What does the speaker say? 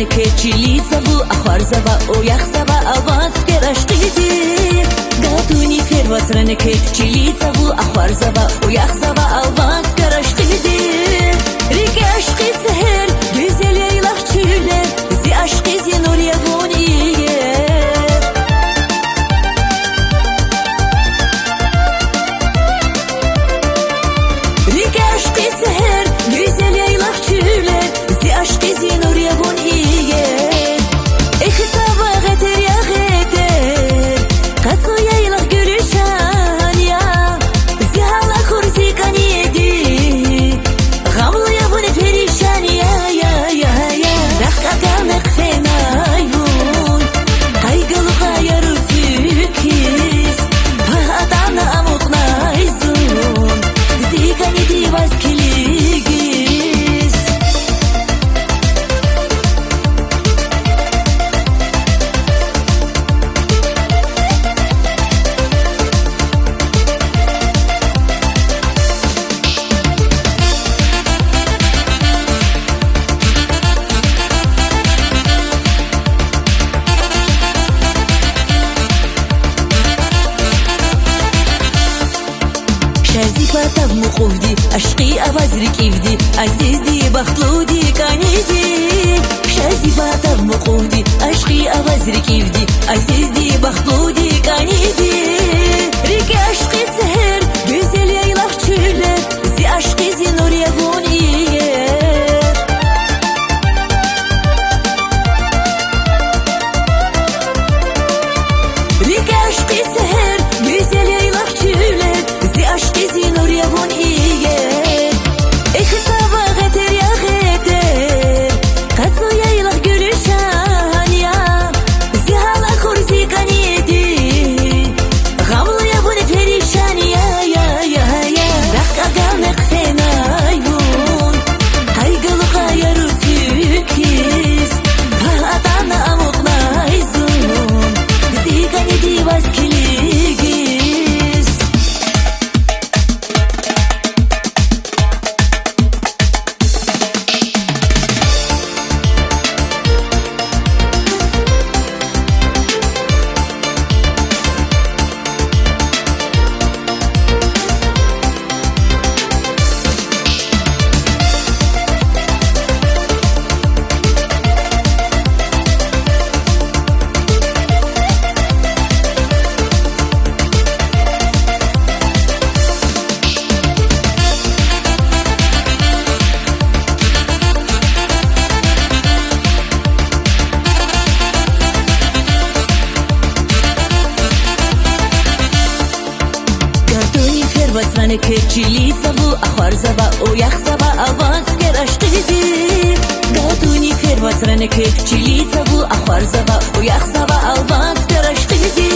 که چلی زبو اخوار زبا او یخ زبا آواز که رشقیدی گاتونی فیر وزرن که چلی زبو اخوار زبا او یخ زبا آواز که رشقیدی ریک عشقی سهر güzel yaylak çiğler zi aşkı zi nur yavuniye ریک عشقی سهر güzel yaylak çiğler zi aşkı zi nur yavuniye اخسابا غدر يا غدر قصو yaylak gülüşan ya zi hala kurzi kaniyedi غملو yavuni perişan ya Kalmak fenayun Kaygılı hayarı fükiz Pahadana amutnayzun Zikani divaz kiligiz Şazipatav muquvdi Aşqi avaz rikivdi Azizdi baxtludi kanidi Şazipatav muquvdi Aşqi avaz rikivdi Azizdi baxtludi kanidi Riki aşqi seher Güzel yaylak çüller Zi aşqi zi nur yavuniye Riki aşqi seher Güzel yaylak çüller Zi aşkı zi nur yavuniye Ekhsaba geder ya geder Katsu yaylak gülüşan ya Zi hala kurzi kaniyedi Gamlı yavuni perişan ya Rakka galmek fenayun Kaygılı hayarı fükiz Pahadana amutnayzun Zi kaniyedi vazkiligiz وزرن که چلی زبو اخوار زبا او یخ زبا آواز که رشقیدی گاتونی فیر وزرن که چلی زبو اخوار زبا او یخ زبا آواز که رشقیدی